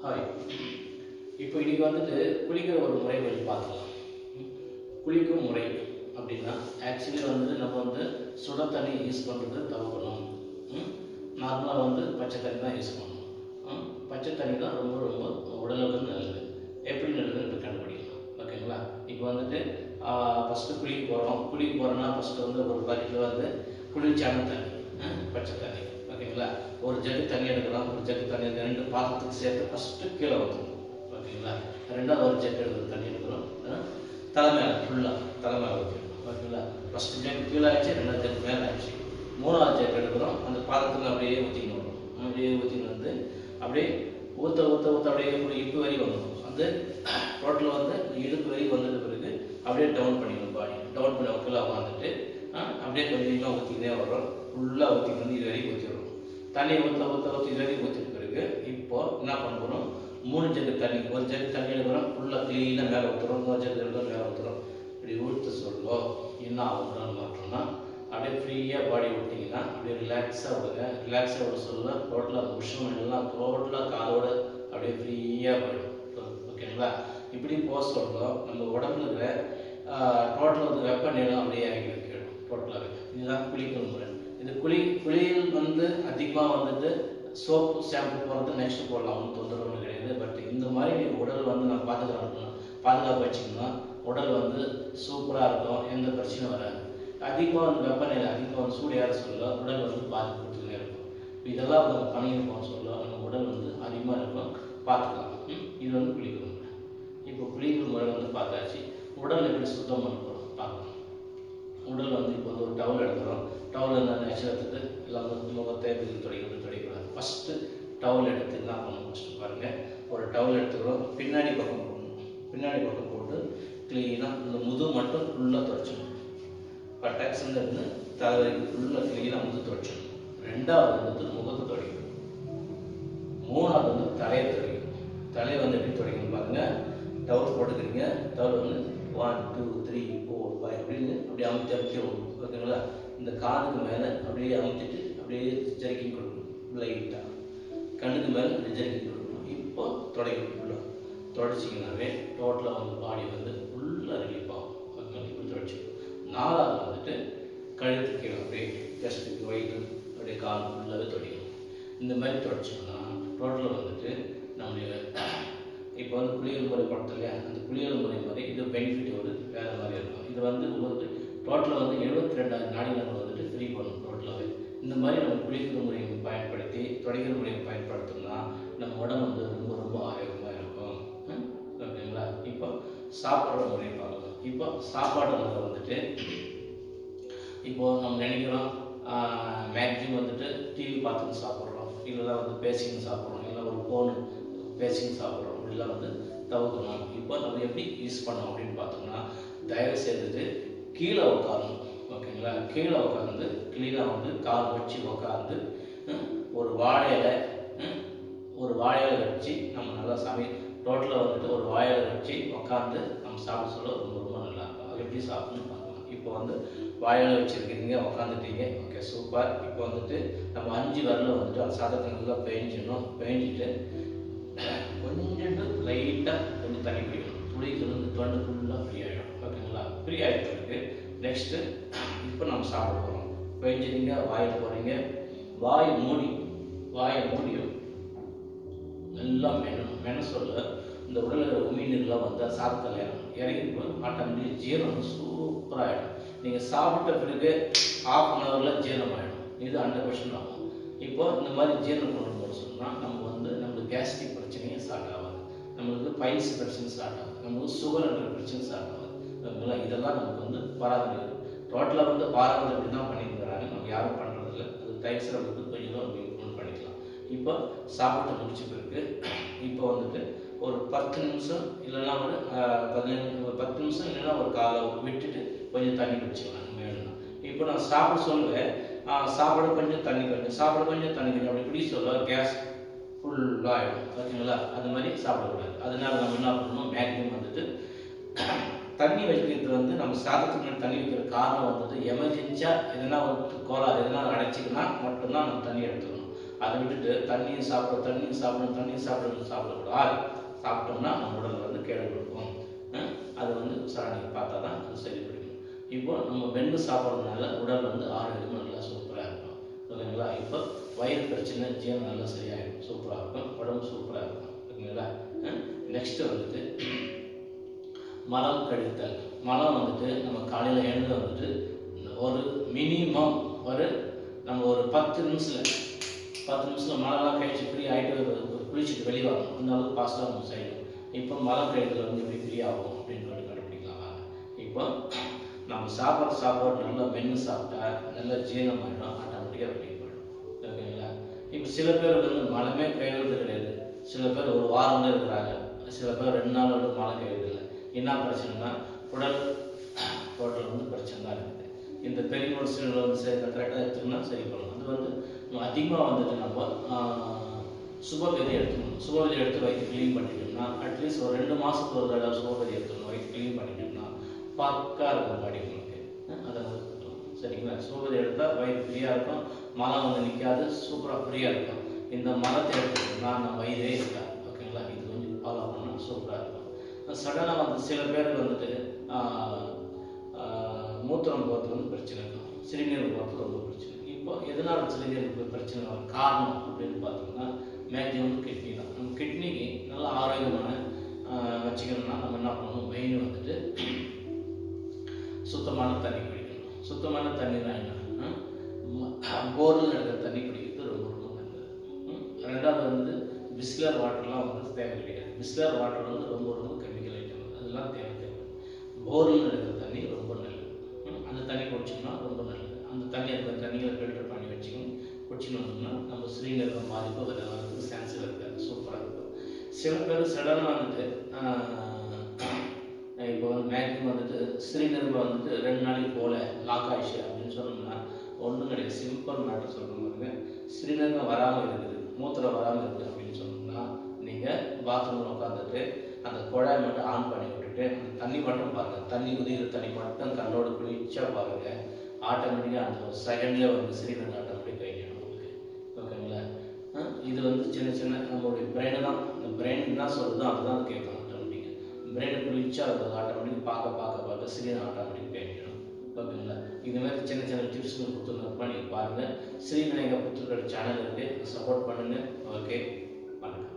Hi. இப்போ இன்றைக்கி வந்துட்டு குளிக்கிற ஒரு முறை பற்றி பார்க்கலாம். குளிக்கும் முறை அப்படின்னா ஆக்சுவலி வந்துட்டு நம்ம வந்து சுட தண்ணி யூஸ் பண்ணுறது தவிர்க்கணும். நார்மலாக வந்து பச்சை தண்ணி தான் யூஸ் பண்ணணும். பச்சை தண்ணி தான் ரொம்ப ரொம்ப உடலுக்கு நல்லது. எப்படி நல்லதுன்னு இப்போ கண்டுபிடிக்கலாம். ஓகேங்களா? இப்போ வந்துட்டு ஃபஸ்ட்டு குளிக்க போகிறோன்னா ஃபஸ்ட்டு வந்து ஒரு பக்கெட்டில் வந்து குளிர்ச்சியான தண்ணி, பச்சை தண்ணி. ஓகேங்களா? ஒரு ஜக்கு தண்ணி எடுக்கலாம். ஒரு ஜக்கு தண்ணி ரெண்டு பாத்திரத்துக்கு சேர்த்து ஃபஸ்ட்டு கீழே ஊற்றணும். ஓகேங்களா? ரெண்டாவது ஒரு ஜக்கு எடுக்கிற தண்ணி எடுக்கிறோம். தலைமையில ஃபுல்லாக தலைமையில ஊற்றிடணும். ஓகேங்களா? ஃபஸ்ட்டு ஜக்கு கீழே ஆச்சு, ரெண்டாவது ஜக்கு மேலே ஆச்சு, மூணாவது ஜக்கு எடுக்கிறோம். அந்த பாத்திரத்தில் அப்படியே ஊற்றிக்கணும். அப்படியே ஊற்றின்னு வந்து அப்படியே ஊற்ற அப்படியே ஒரு இப்பு வரி வந்துடும். அந்த டோட்டலில் வந்து இடுப்பு வரி வந்தது பிறகு அப்படியே டவுன் பண்ணிடணும். பாடி டவுன் பண்ணி கீழே உட்காந்துட்டு அப்படியே கொஞ்சமாக ஊற்றிக்கிட்டே வர்றோம். ஃபுல்லாக ஊற்றிட்டு வந்து இது வரைக்கும் ஊற்றிடுறோம். தண்ணியை ஊற்ற இது வரைக்கும் ஊற்றிட்ட பிறகு இப்போது என்ன பண்ணுறோம், 3 ஜக்கு தண்ணி, ஒரு ஜக்கு தண்ணி எடுக்கிறோம். ஃபுல்லாக க்ளீனாக மேலே ஊற்றுறோம். இன்னொரு ஜக்கு எடுக்கிறோம், மேலே ஊற்றுறோம். இப்படி ஊற்ற சொல்லுவோம். என்ன ஆகுதுன்னு பார்த்தோம்னா அப்படியே ஃப்ரீயாக பாடி விட்டிங்கன்னா அப்படியே ரிலாக்ஸாக விடுங்க. ரிலாக்ஸாக விட சொல்ல டோட்டலாக அந்த உஷ்ணம் எல்லாம் டோட்டலாக காலோடு அப்படியே ஃப்ரீயாக போயிடும். ஓகேங்களா? இப்படி போக சொல்கிறோம். நம்ம உடம்புல இருக்கிற டோட்டலாக வந்து வெப்பநிலை அப்படியே இறங்கி வைக்கணும். டோட்டலாகவே இதுதான் குளிக்கும் முறை. இது குளியல் வந்து அதிகமாக வந்துட்டு சோப்பு ஷாம்பு போகிறது நெக்ஸ்ட்டு போடலாம், ஒன்றும் தொந்தரவு கிடையாது. பட் இந்த மாதிரி உடல் வந்து நம்ம பாதுகாப்பு வச்சிங்கன்னா உடல் வந்து சூப்பராக இருக்கும், எந்த பிரச்சனையும் வராது. அதிகமாக வந்து வெப்பநிலை அதிகமாக வந்து சூடு ஏற சொல்ல உடல் வந்து பாதிப்பு கொடுத்துக்கிட்டே இருக்கும். இதெல்லாம் நம்ம பண்ணியிருப்போம் சொல்ல நம்ம உடல் வந்து அதிகமாக இருக்கும், பார்த்துக்கலாம். இது வந்து குளிக்கும் முறை. இப்போ குளிக்கும் முறை வந்து பார்த்தாச்சு. உடல் எப்படி சுத்தம் பண்ண போகிறோம் பார்க்கலாம். உடல் வந்து இப்போ வந்து ஒரு டவல் எடுக்கிறோம். டவல் என்ன நேச்சுரத்துக்கு எல்லாம் முகத்தை துடைக்கூடாது. ஃபஸ்ட்டு டவல் எடுத்து என்ன பண்ணணும் ஃபஸ்ட்டு பாருங்கள். ஒரு டவல் எடுத்துக்கிறோம். பின்னாடி பக்கம் போடணும். பின்னாடி பக்கம் போட்டு க்ளீனாக இந்த முது மட்டும் ஃபுல்லாக துடைச்சிடணும். பட்டாக்ஸுங்கிறது தலைவலிக்கு ஃபுல்லாக க்ளீனாக முது துடைச்சிடணும். ரெண்டாவது வந்து முகத்தை துடைக்கணும். மூணாவது வந்து தலையை துடைக்கணும். தலையை வந்து எப்படி துடைக்கணும் பாருங்கள். டவல் போட்டுக்கிறீங்க. டவல் வந்து 1 2 3 4 5 அப்படின்னு அப்படியே அமுத்தி விடணும். ஓகேங்களா? இந்த காதுக்கு மேலே அப்படியே அமுத்திட்டு அப்படியே ஜெர்க்கிங் கொடுக்கணும். லைட்டாக கண்ணுக்கு மேலே அப்படி ஜெர்க்கிங் கொடுக்கணும். இப்போ துடைக்கணும். ஃபுல்லாக துடைச்சிங்கனாவே டோட்டலாக வந்து பாடி வந்து ஃபுல்லாக ரிலீஃப் ஆகும். ஓகேங்களா? இப்படி துடைச்சிக்கணும். நாலாவது வந்துட்டு கழுத்து கீழே அப்படியே ஜஸ்ட்டு வயிறு அப்படியே கால் ஃபுல்லாகவே துடைக்கணும். இந்த மாதிரி துடைச்சோம்னா டோட்டலாக வந்துட்டு நம்மளுடைய இப்போ வந்து குளியல் முறை படுத்தோம் இல்லையா, அந்த குளியல் முறை மாதிரி இது பெனிஃபிட் ஒரு வேறு மாதிரி இருக்கும். இது வந்து உங்களுக்கு டோட்டலாக வந்து 72 நாடிகள் வந்துட்டு ஃப்ரீ பண்ணணும் டோட்டலாகவே. இந்த மாதிரி நம்ம குளிக்கிற முறையை பயன்படுத்தி துடைக்கிற முறையை பயன்படுத்தோம்னா நம்ம உடம்பு வந்து ரொம்ப ரொம்ப ஆரோக்கியமாக இருக்கும். ஓகேங்களா? இப்போ சாப்பிட்ற முறையை பார்க்கலாம். இப்போ சாப்பாடு வந்துட்டு இப்போது நம்ம நினைக்கிறோம் மேக்ஸிமம் வந்துட்டு டிவி பார்த்துன்னு சாப்பிட்றோம், இல்லைனா வந்து பேசின்னு சாப்பிட்றோம், இல்லை ஒரு ஃபோனு பேசின்னு சாப்பிட்றோம். இப்படிலாம் வந்து தவிர்க்கணும். இப்போ நம்ம எப்படி யூஸ் பண்ணோம் அப்படின்னு பார்த்தோம்னா தயவு செய்துட்டு கீழே உட்காரணும். ஓகேங்களா? கீழே உட்காந்து க்ளீனாக வந்து கால் வச்சு உட்காந்து ஒரு வாழையில வச்சு நம்ம நல்லா டோட்டலாக வந்துட்டு ஒரு வாழையில வச்சு உட்காந்து நம்ம சாப்பிட சொல்ல ரொம்ப ரொம்ப நல்லாயிருக்கும். அது எப்படி சாப்பிட்ணுன்னு பார்க்கலாம். இப்போ வந்து வாழையில வச்சுருக்கீங்க, உட்காந்துட்டீங்க. Okay, super. இப்போ வந்துட்டு நம்ம 5 விரல வந்துட்டு அந்த சாதத்தை நல்லா பேஞ்சிட்டு கொஞ்சம் லைட்டாக கொஞ்சம் தண்ணி குடிக்கணும். குடிக்கணும். தொண்டை ஃபுல்லாக ஃப்ரீ ஆகிடும். ஓகேங்களா? ஃப்ரீ ஆகிட்டு நெக்ஸ்ட்டு இப்போ நம்ம சாப்பிட போகிறோம். பேஞ்சிட்டீங்க, வாயில் போகிறீங்க. வாயை மூடியும் நல்லா மென சொல்ல இந்த உடலில் உமிழ்நீர்லாம் வந்து சாதத்தில் இறங்கி ஆட்டோமேட்டிக் ஜீரணம் சூப்பராகிடும். நீங்கள் சாப்பிட்ட பிறகு 1/2 ஹவரில் ஜீரணம் ஆகிடும். இது 100% ஆகும். இப்போ இந்த மாதிரி ஜீரணம் பண்ணணும்னு சொன்னால் நம்ம வந்து நம்மளுக்கு கேஸ்ட்ரிக் பிரச்சனையும் ஸ்டார்ட் ஆகாது, நம்மளுக்கு பைல்ஸ் பிரச்சனை ஸ்டார்ட் ஆகும், நம்மளுக்கு சுகர்ன்ற பிரச்சனை ஸ்டார்ட் ஆகாது. இதெல்லாம் நமக்கு வந்து பாரம்பரியம். டோட்டலாக வந்து பாரம்பரியம் அப்படி தான் பண்ணியிருக்கிறாங்க. நம்ம யாரும் பண்ணுறதில்ல. அது டைப்ஸில் வந்து கொஞ்சம் நம்ம இம்ப்ரூவ் பண்ணிக்கலாம். இப்போ சாப்பிட்டு முடிச்ச பிறகு இப்போ வந்துட்டு ஒரு 10 நிமிஷம் இல்லைன்னா ஒரு 10 நிமிஷம் இல்லைன்னா ஒரு காலை விட்டுட்டு கொஞ்சம் தண்ணி குடிச்சிக்கலாம் வேணும்னா. இப்போ நான் சாப்பிட சொல்லுவேன், சாப்பிட கொஞ்சம் தண்ணி அப்படி குடி சொல்ல கேஸ் ஃபுல்லாக ஆகிடும். ஓகேங்களா? அது மாதிரி சாப்பிடக்கூடாது. அதனால நம்ம என்ன பண்ணணும், மேக்ஸிமம் வந்துட்டு தண்ணி வைக்கிறது வந்து நம்ம சாதத்துக்கு முன்னாடி தண்ணி வைக்கிற காரணம் வந்துட்டு எமர்ஜென்சியாக எதனா ஒரு கோளாறு எதனா அடைச்சிக்கினா மட்டும்தான் நம்ம தண்ணி எடுத்துக்கணும். அதை விட்டுட்டு தண்ணியும் சாப்பிடக்கூடாது. சாப்பிட்டோம்னா நம்ம உடல் வந்து கேடு கொடுக்கும். அது வந்து நீங்கள் பார்த்தா தான் அது சரி பிடிக்கும். இப்போ நம்ம மென்று சாப்பிட்றதுனால உடல் வந்து ஆரோக்கியமாக நல்லா சூப்பராக இருக்கும். ஓகேங்களா? இப்போ வயிறு பிரச்சனை ஜீரணம் நல்லா சரியாகிடும், சூப்பராக இருக்கும், உடம்பு சூப்பராக இருக்கும். ஓகேங்களா? நெக்ஸ்ட்டு வந்துட்டு மலம் கழித்தல். மலம் வந்துட்டு நம்ம காலையில் எழுந்து வந்துட்டு ஒரு மினிமம் நம்ம ஒரு 10 நிமிஷத்தில் மலம்லாம் கழிச்சு ஃப்ரீ ஆகிட்டு குளிச்சுட்டு வெளியே வரணும். அந்த அளவுக்கு பாஸ்ட்டாக நம்ம செய்யணும். இப்போ மலம் கழித்தல் வந்து எப்படி ஃப்ரீ ஆகும் அப்படின்னு கண்டுபிடிக்கலாம். இப்போ நம்ம சாப்பாடு நல்லா மென்று சாப்பிட்டா நல்லா ஜீரணம் ஆகிடும், ஆட்டோமேட்டிக்காக வெளியே போயிடும். ஓகேங்களா? இப்போ சில பேர் வந்து மலமே கழிவது கிடையாது. சில பேர் ஒரு வாரம் தான் இருக்கிறாங்க, சில பேர் 2 நாள் வந்து மலம் கழிவது இல்லை. என்ன பிரச்சனைனா உடல் டோட்டல் வந்து பிரச்சனை தான் இருக்குது. இந்த பெரியமோடு சீனில் வந்து சரி கரெக்டாக எடுத்துக்கணும்னா சரி பண்ணணும். அது வந்து அதிகமாக வந்துட்டு நம்ம சுபகதி எடுத்துக்கணும். சுபகதி எடுத்து வயிற்று க்ளீன் பண்ணிட்டோம்னா அட்லீஸ்ட் ஒரு 2 மாதத்துக்கு ஒரு தடவை சுபகதி எடுத்துக்கணும். வயிற்று க்ளீன் பண்ணிட்டோம்னா பக்கா இருக்கும் பாடி உங்களுக்கு. அதை வந்து சரிங்களா? சுபகதி எடுத்தால் வயிறு ஃப்ரீயாக இருக்கும், மலம் வந்து நிற்காது, சூப்பராக ஃப்ரீயாக இருக்கும். இந்த மலத்தை எடுத்துக்கிட்டோம்னா நம்ம வயிறே இருக்காது. ஓகேங்களா? இது கொஞ்சம் ஃபாலோ பண்ணால் சூப்பராக இருக்கும். சடனாக வந்து சில பேருக்கு வந்துட்டு மூத்திரம் போகிறது வந்து பிரச்சனை இருக்கும், சிறுநீர் போகிறது ரொம்ப பிரச்சனை. இப்போ எதனால் சிறுநீர் பிரச்சனை வரும் காரணம் அப்படின்னு பார்த்தோம்னா மேக்ஸிமம் கிட்னி தான். நம்ம கிட்னிக்கு நல்லா ஆரோக்கியமான வச்சுக்கணும்னா நம்ம என்ன பண்ணணும், மெயின் வந்துட்டு சுத்தமான தண்ணி குடிக்கணும். சுத்தமான தண்ணினா என்ன, போரில் இருக்கிற தண்ணி குடிக்கிறது ரொம்ப ரொம்ப நல்லது. ரெண்டாவது வந்து பிஸ்லர் வாட்டர்லாம் வந்து தேவை கிடையாது. பிஸ்லர் வாட்டர் வந்து ரொம்ப ரொம்ப கெமிக்கல் ஐட்டம், அதெல்லாம் தேவை. போரில் இருக்கிற தண்ணி ரொம்ப நல்லது. அந்த தண்ணி குடிச்சோம்னா ரொம்ப நல்லது. அந்த தண்ணி இருக்கிற தண்ணிகளை ஃபில்டர் பண்ணி வச்சுக்கணும். குடிச்சுன்னு வந்தோம்னா நம்ம சிறுநீரகம் பாதிப்பு வரதுக்கு சான்ஸ் இருக்காது, சூப்பராக இருக்கும். சில பேர் சடனாக வந்துட்டு இப்போ வந்து மேக்ஸிமம் வந்துட்டு சிறுநீரகம் வந்துட்டு 2 நாளைக்கு போல லாக் ஆயிடுச்சு அப்படின்னு சொன்னோம்னா ஒன்றும் கிடையாது. சிம்பிள் மேட்டர் சொல்கிற மாதிரிங்க, சிறுநீரகம் வராமல் இருக்குது, மூத்திரம் வராமல் இருக்குது அப்படின்னு சொன்னோம்னா நீங்கள் பாத்ரூமில் உட்காந்துட்டு அந்த குழாய் மட்டும் ஆன் பண்ணி விட்டுட்டு அந்த தண்ணி மட்டும் பாருங்கள், தண்ணி உதிக்கிற தண்ணி மட்டும் கண்ணோடு குளிச்சா பாருங்கள், ஆட்டோமேட்டிக்காக அந்த ஒரு செகண்ட்லேயே வந்து சிறுநீரகம் ஆட்டோமேட்டிக் கையிடும் உங்களுக்கு. ஓகேங்களா? இது வந்து சின்ன சின்ன நம்மளுடைய பிரெயினை தான், இந்த பிரெயின் என்ன சொல்லுதோ அதுதான் கேட்கணும். ஆட்டோமேட்டிக்காக பிரெயினை குளிச்சா அது ஆட்டோமேட்டிக் பார்க்க சிறுநீரகம் ஆட்டோமேட்டிக் கையிடும். ஓகேங்களா? இதுமாதிரி சின்ன சின்ன டிப்ஸ் கொடுத்துருந்தப்ப நீங்கள் பாருங்கள். ஸ்ரீவிநாயகா புத்தகங்கள் சேனல் இருக்குது, சப்போர்ட் பண்ணுங்கள். ஓகே.